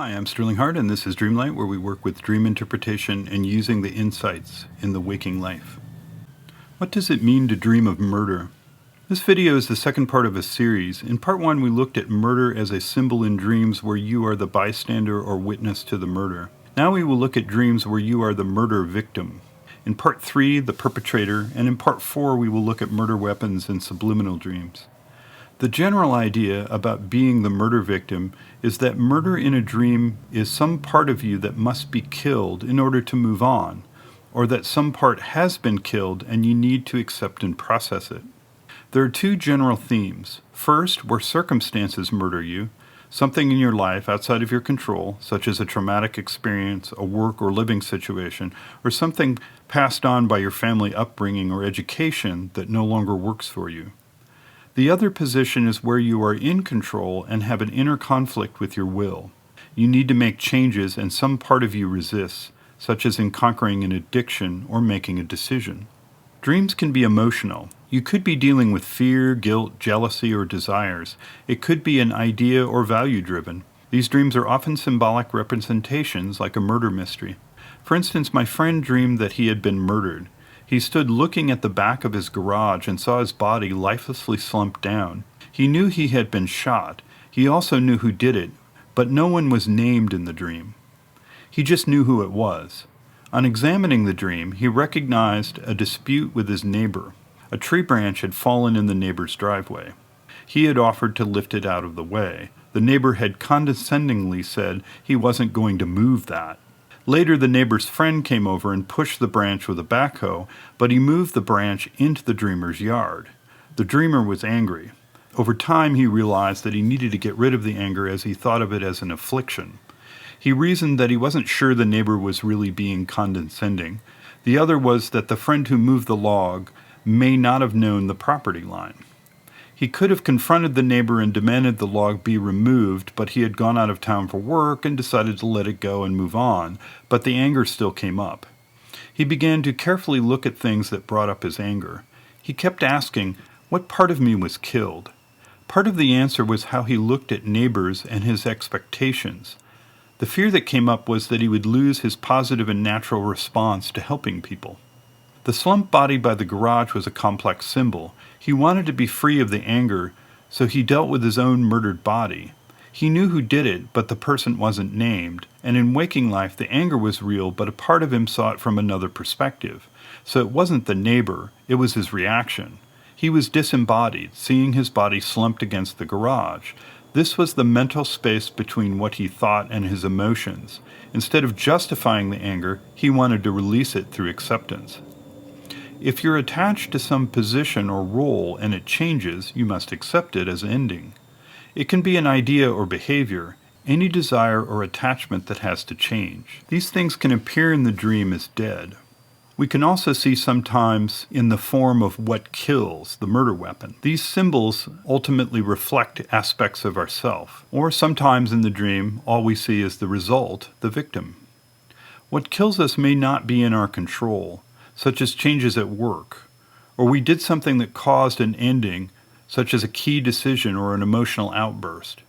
Hi, I'm Sterling Hart, and this is Dreamlight, where we work with dream interpretation and using the insights in the waking life. What does it mean to dream of murder? This video is the second part of a series. In part one, we looked at murder as a symbol in dreams where you are the bystander or witness to the murder. Now we will look at dreams where you are the murder victim. In part three, the perpetrator, and in part four, we will look at murder weapons and subliminal dreams. The general idea about being the murder victim is that murder in a dream is some part of you that must be killed in order to move on, or that some part has been killed and you need to accept and process it. There are two general themes. First, where circumstances murder you, something in your life outside of your control, such as a traumatic experience, a work or living situation, or something passed on by your family upbringing or education that no longer works for you. The other position is where you are in control and have an inner conflict with your will. You need to make changes and some part of you resists, such as in conquering an addiction or making a decision. Dreams can be emotional. You could be dealing with fear, guilt, jealousy, or desires. It could be an idea or value-driven. These dreams are often symbolic representations, like a murder mystery. For instance, my friend dreamed that he had been murdered. He stood looking at the back of his garage and saw his body lifelessly slumped down. He knew he had been shot. He also knew who did it, but no one was named in the dream. He just knew who it was. On examining the dream, he recognized a dispute with his neighbor. A tree branch had fallen in the neighbor's driveway. He had offered to lift it out of the way. The neighbor had condescendingly said he wasn't going to move that. Later, the neighbor's friend came over and pushed the branch with a backhoe, but he moved the branch into the dreamer's yard. The dreamer was angry. Over time, he realized that he needed to get rid of the anger as he thought of it as an affliction. He reasoned that he wasn't sure the neighbor was really being condescending. The other was that the friend who moved the log may not have known the property line. He could have confronted the neighbor and demanded the log be removed, but he had gone out of town for work and decided to let it go and move on, but the anger still came up. He began to carefully look at things that brought up his anger. He kept asking, what part of me was killed? Part of the answer was how he looked at neighbors and his expectations. The fear that came up was that he would lose his positive and natural response to helping people. The slumped body by the garage was a complex symbol. He wanted to be free of the anger, so he dealt with his own murdered body. He knew who did it, but the person wasn't named, and in waking life the anger was real, but a part of him saw it from another perspective. So it wasn't the neighbor, it was his reaction. He was disembodied, seeing his body slumped against the garage. This was the mental space between what he thought and his emotions. Instead of justifying the anger, he wanted to release it through acceptance. If you're attached to some position or role and it changes, you must accept it as ending. It can be an idea or behavior, any desire or attachment that has to change. These things can appear in the dream as dead. We can also see sometimes in the form of what kills, the murder weapon. These symbols ultimately reflect aspects of ourself, or sometimes in the dream, all we see is the result, the victim. What kills us may not be in our control, such as changes at work, or we did something that caused an ending, such as a key decision or an emotional outburst.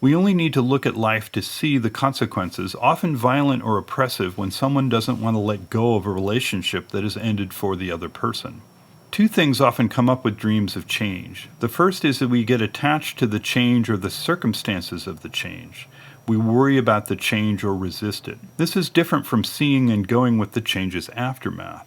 We only need to look at life to see the consequences, often violent or oppressive, when someone doesn't want to let go of a relationship that has ended for the other person. Two things often come up with dreams of change. The first is that we get attached to the change or the circumstances of the change. We worry about the change or resist it. This is different from seeing and going with the change's aftermath.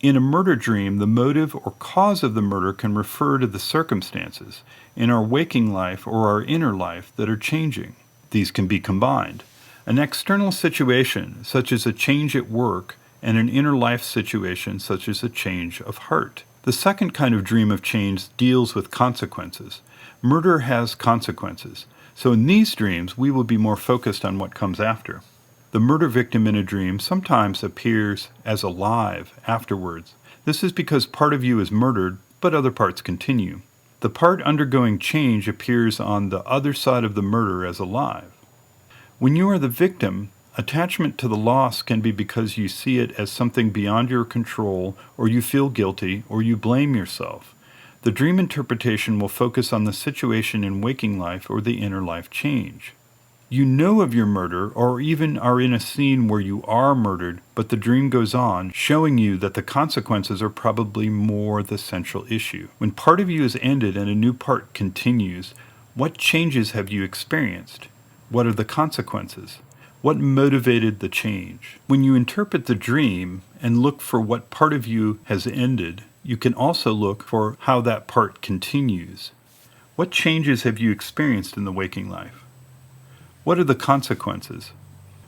In a murder dream, the motive or cause of the murder can refer to the circumstances in our waking life or our inner life that are changing. These can be combined. An external situation, such as a change at work, and an inner life situation, such as a change of heart. The second kind of dream of change deals with consequences. Murder has consequences, so in these dreams we will be more focused on what comes after. The murder victim in a dream sometimes appears as alive afterwards. This is because part of you is murdered, but other parts continue. The part undergoing change appears on the other side of the murder as alive. When you are the victim, attachment to the loss can be because you see it as something beyond your control, or you feel guilty, or you blame yourself. The dream interpretation will focus on the situation in waking life or the inner life change. You know of your murder, or even are in a scene where you are murdered, but the dream goes on, showing you that the consequences are probably more the central issue. When part of you is ended and a new part continues, what changes have you experienced? What are the consequences? What motivated the change? When you interpret the dream and look for what part of you has ended, you can also look for how that part continues. What changes have you experienced in the waking life? What are the consequences?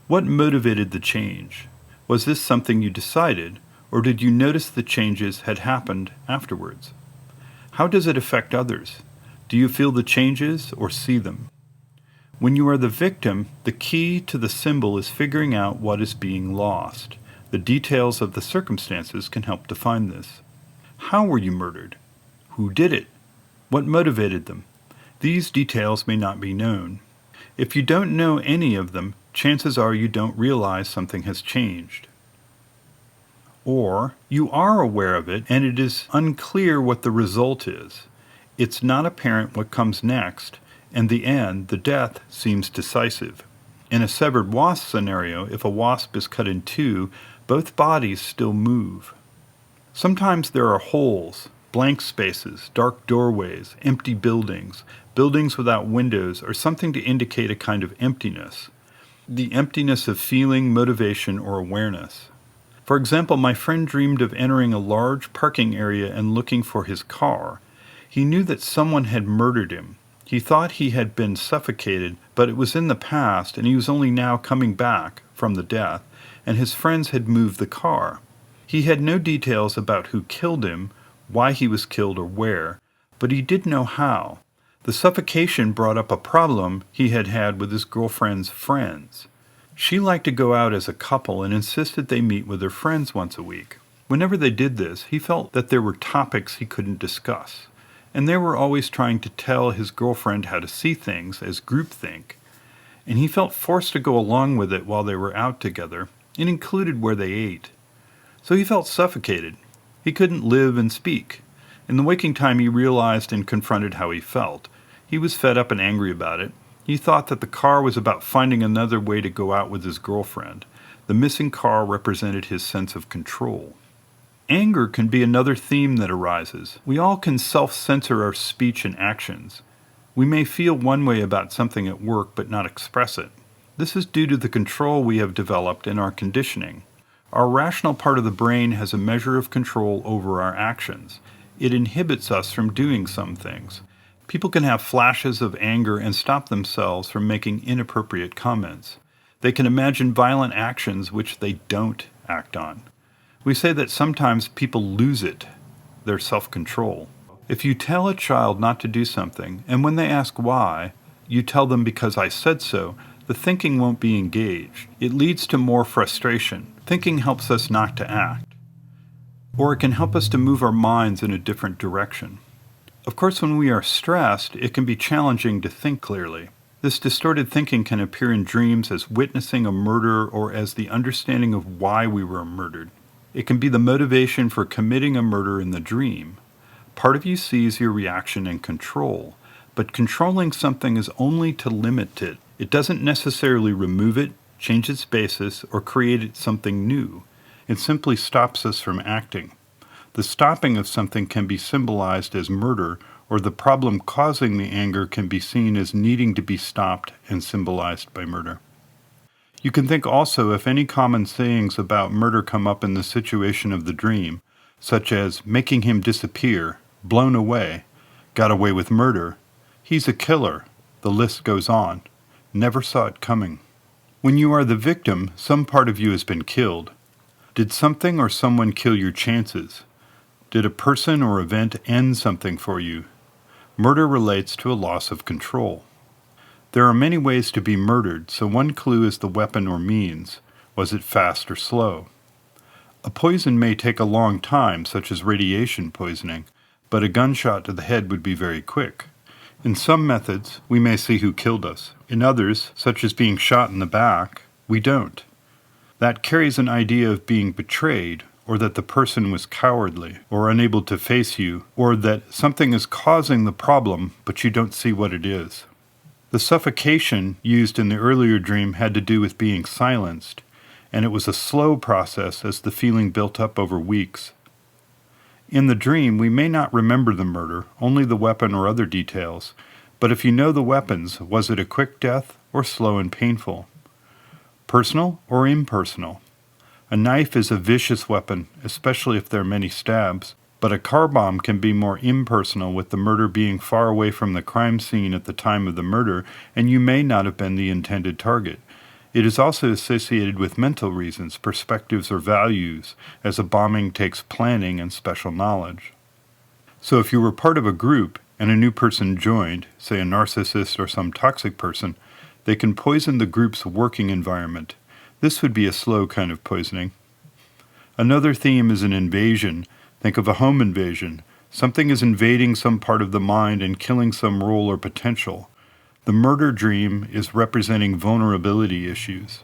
What motivated the change? Was this something you decided, or did you notice the changes had happened afterwards? How does it affect others? Do you feel the changes or see them? When you are the victim, the key to the symbol is figuring out what is being lost. The details of the circumstances can help define this. How were you murdered? Who did it? What motivated them? These details may not be known. If you don't know any of them, chances are you don't realize something has changed. Or you are aware of it and it is unclear what the result is. It's not apparent what comes next, and the end, the death, seems decisive. In a severed wasp scenario, if a wasp is cut in two, both bodies still move. Sometimes there are holes, blank spaces, dark doorways, empty buildings, buildings without windows, or something to indicate a kind of emptiness. The emptiness of feeling, motivation, or awareness. For example, my friend dreamed of entering a large parking area and looking for his car. He knew that someone had murdered him. He thought he had been suffocated, but it was in the past, and he was only now coming back from the death, and his friends had moved the car. He had no details about who killed him, why he was killed, or where, but he did know how. The suffocation brought up a problem he had had with his girlfriend's friends. She liked to go out as a couple and insisted they meet with their friends once a week. Whenever they did this, he felt that there were topics he couldn't discuss, and they were always trying to tell his girlfriend how to see things as groupthink, and he felt forced to go along with it while they were out together. It included where they ate. So he felt suffocated. He couldn't live and speak. In the waking time, he realized and confronted how he felt. He was fed up and angry about it. He thought that the car was about finding another way to go out with his girlfriend. The missing car represented his sense of control. Anger can be another theme that arises. We all can self-censor our speech and actions. We may feel one way about something at work but not express it. This is due to the control we have developed in our conditioning. Our rational part of the brain has a measure of control over our actions. It inhibits us from doing some things. People can have flashes of anger and stop themselves from making inappropriate comments. They can imagine violent actions which they don't act on. We say that sometimes people lose it, their self-control. If you tell a child not to do something, and when they ask why, you tell them because I said so, the thinking won't be engaged. It leads to more frustration. Thinking helps us not to act. Or it can help us to move our minds in a different direction. Of course, when we are stressed, it can be challenging to think clearly. This distorted thinking can appear in dreams as witnessing a murder or as the understanding of why we were murdered. It can be the motivation for committing a murder in the dream. Part of you sees your reaction and control, but controlling something is only to limit it. It doesn't necessarily remove it, change its basis, or create it something new. It simply stops us from acting. The stopping of something can be symbolized as murder, or the problem causing the anger can be seen as needing to be stopped and symbolized by murder. You can think also if any common sayings about murder come up in the situation of the dream, such as making him disappear, blown away, got away with murder, he's a killer, the list goes on, never saw it coming. When you are the victim, some part of you has been killed. Did something or someone kill your chances? Did a person or event end something for you? Murder relates to a loss of control. There are many ways to be murdered, so one clue is the weapon or means. Was it fast or slow? A poison may take a long time, such as radiation poisoning, but a gunshot to the head would be very quick. In some methods, we may see who killed us. In others, such as being shot in the back, we don't. That carries an idea of being betrayed, or that the person was cowardly, or unable to face you, or that something is causing the problem, but you don't see what it is. The suffocation used in the earlier dream had to do with being silenced, and it was a slow process as the feeling built up over weeks. In the dream, we may not remember the murder, only the weapon or other details, but if you know the weapons, was it a quick death or slow and painful? Personal or impersonal? A knife is a vicious weapon, especially if there are many stabs, but a car bomb can be more impersonal, with the murder being far away from the crime scene at the time of the murder, and you may not have been the intended target. It is also associated with mental reasons, perspectives, or values, as a bombing takes planning and special knowledge. So if you were part of a group and a new person joined, say a narcissist or some toxic person, they can poison the group's working environment. This would be a slow kind of poisoning. Another theme is an invasion. Think of a home invasion. Something is invading some part of the mind and killing some role or potential. The murder dream is representing vulnerability issues.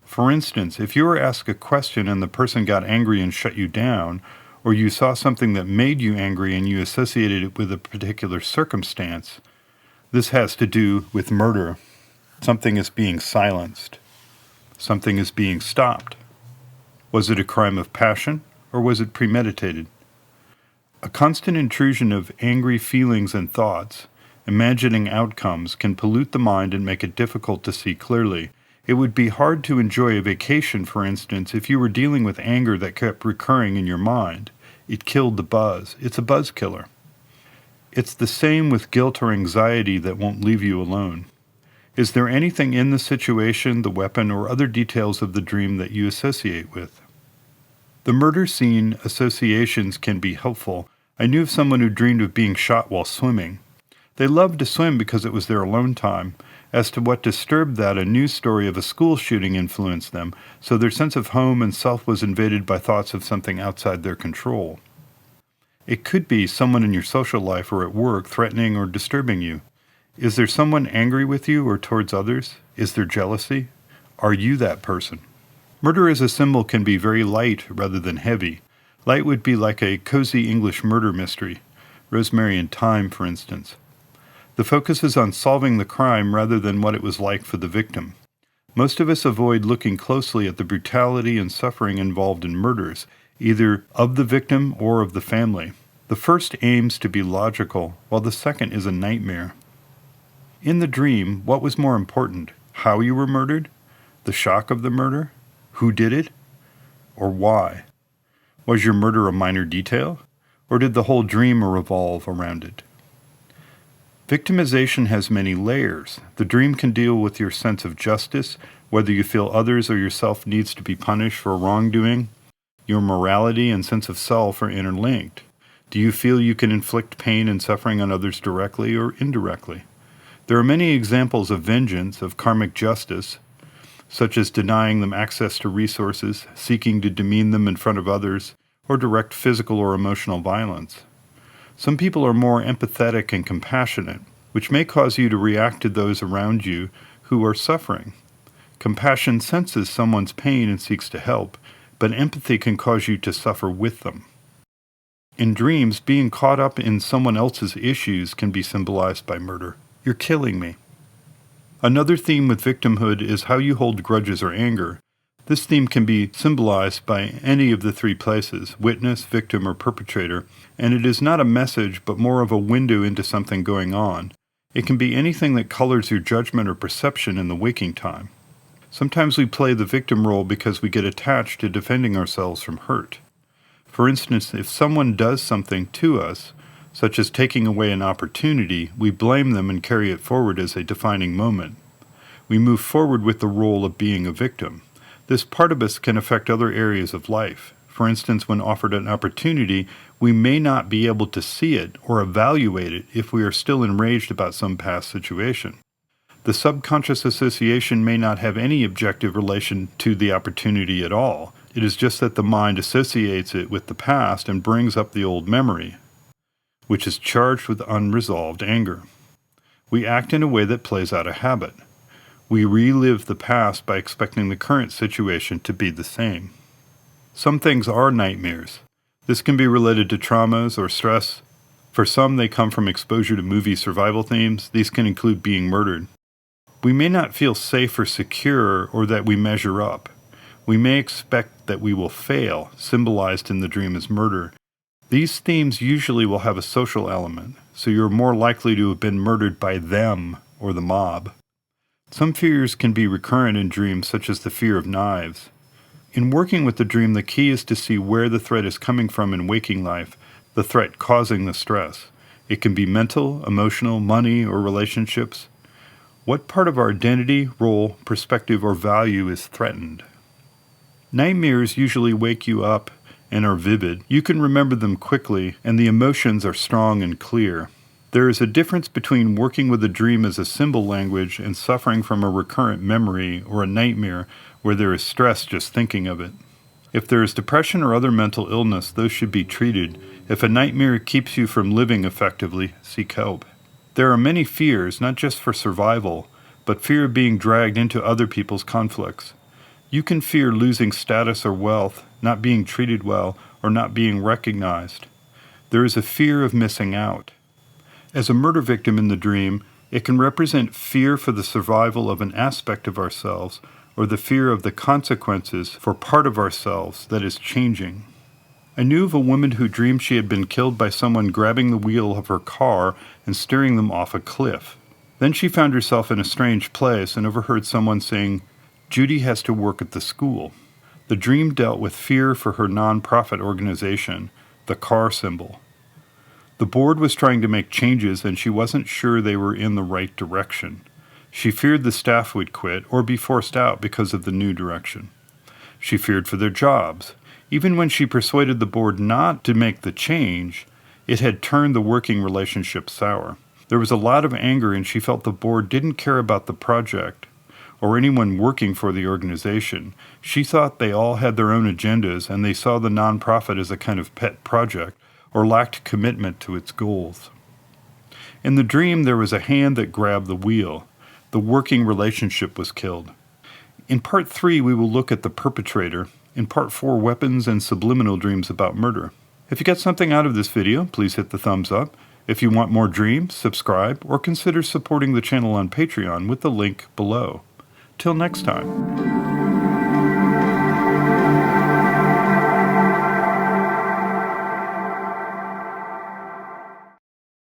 For instance, if you were asked a question and the person got angry and shut you down, or you saw something that made you angry and you associated it with a particular circumstance, this has to do with murder. Something is being silenced. Something is being stopped. Was it a crime of passion, or was it premeditated? A constant intrusion of angry feelings and thoughts, imagining outcomes, can pollute the mind and make it difficult to see clearly. It would be hard to enjoy a vacation, for instance, if you were dealing with anger that kept recurring in your mind. It killed the buzz. It's a buzz killer. It's the same with guilt or anxiety that won't leave you alone. Is there anything in the situation, the weapon, or other details of the dream that you associate with? The murder scene associations can be helpful. I knew of someone who dreamed of being shot while swimming. They loved to swim because it was their alone time. As to what disturbed that, a news story of a school shooting influenced them, so their sense of home and self was invaded by thoughts of something outside their control. It could be someone in your social life or at work threatening or disturbing you. Is there someone angry with you or towards others? Is there jealousy? Are you that person? Murder as a symbol can be very light rather than heavy. Light would be like a cozy English murder mystery, Rosemary and Thyme, for instance. The focus is on solving the crime rather than what it was like for the victim. Most of us avoid looking closely at the brutality and suffering involved in murders, either of the victim or of the family. The first aims to be logical, while the second is a nightmare. In the dream, what was more important? How you were murdered? The shock of the murder? Who did it? Or why? Was your murder a minor detail? Or did the whole dream revolve around it? Victimization has many layers. The dream can deal with your sense of justice, whether you feel others or yourself needs to be punished for wrongdoing. Your morality and sense of self are interlinked. Do you feel you can inflict pain and suffering on others directly or indirectly? There are many examples of vengeance, of karmic justice, such as denying them access to resources, seeking to demean them in front of others, or direct physical or emotional violence. Some people are more empathetic and compassionate, which may cause you to react to those around you who are suffering. Compassion senses someone's pain and seeks to help, but empathy can cause you to suffer with them. In dreams, being caught up in someone else's issues can be symbolized by murder. You're killing me. Another theme with victimhood is how you hold grudges or anger. This theme can be symbolized by any of the three places, witness, victim, or perpetrator, and it is not a message but more of a window into something going on. It can be anything that colors your judgment or perception in the waking time. Sometimes we play the victim role because we get attached to defending ourselves from hurt. For instance, if someone does something to us, such as taking away an opportunity, we blame them and carry it forward as a defining moment. We move forward with the role of being a victim. This part of us can affect other areas of life. For instance, when offered an opportunity, we may not be able to see it or evaluate it if we are still enraged about some past situation. The subconscious association may not have any objective relation to the opportunity at all. It is just that the mind associates it with the past and brings up the old memory, which is charged with unresolved anger. We act in a way that plays out a habit. We relive the past by expecting the current situation to be the same. Some things are nightmares. This can be related to traumas or stress. For some, they come from exposure to movie survival themes. These can include being murdered. We may not feel safe or secure or that we measure up. We may expect that we will fail, symbolized in the dream as murder. These themes usually will have a social element, so you're more likely to have been murdered by them or the mob. Some fears can be recurrent in dreams, such as the fear of knives. In working with the dream, the key is to see where the threat is coming from in waking life, the threat causing the stress. It can be mental, emotional, money, or relationships. What part of our identity, role, perspective, or value is threatened? Nightmares usually wake you up and are vivid. You can remember them quickly, and the emotions are strong and clear. There is a difference between working with a dream as a symbol language and suffering from a recurrent memory or a nightmare where there is stress just thinking of it. If there is depression or other mental illness, those should be treated. If a nightmare keeps you from living effectively, seek help. There are many fears, not just for survival, but fear of being dragged into other people's conflicts. You can fear losing status or wealth, not being treated well, or not being recognized. There is a fear of missing out. As a murder victim in the dream, it can represent fear for the survival of an aspect of ourselves, or the fear of the consequences for part of ourselves that is changing. I knew of a woman who dreamed she had been killed by someone grabbing the wheel of her car and steering them off a cliff. Then she found herself in a strange place and overheard someone saying, "Judy has to work at the school." The dream dealt with fear for her nonprofit organization, the car symbol. The board was trying to make changes and she wasn't sure they were in the right direction. She feared the staff would quit or be forced out because of the new direction. She feared for their jobs. Even when she persuaded the board not to make the change, it had turned the working relationship sour. There was a lot of anger and she felt the board didn't care about the project or anyone working for the organization. She thought they all had their own agendas and they saw the nonprofit as a kind of pet project or lacked commitment to its goals. In the dream, there was a hand that grabbed the wheel. The working relationship was killed. In Part 3, we will look at the perpetrator. In Part 4, weapons and subliminal dreams about murder. If you got something out of this video, please hit the thumbs up. If you want more dreams, subscribe, or consider supporting the channel on Patreon with the link below. Till next time.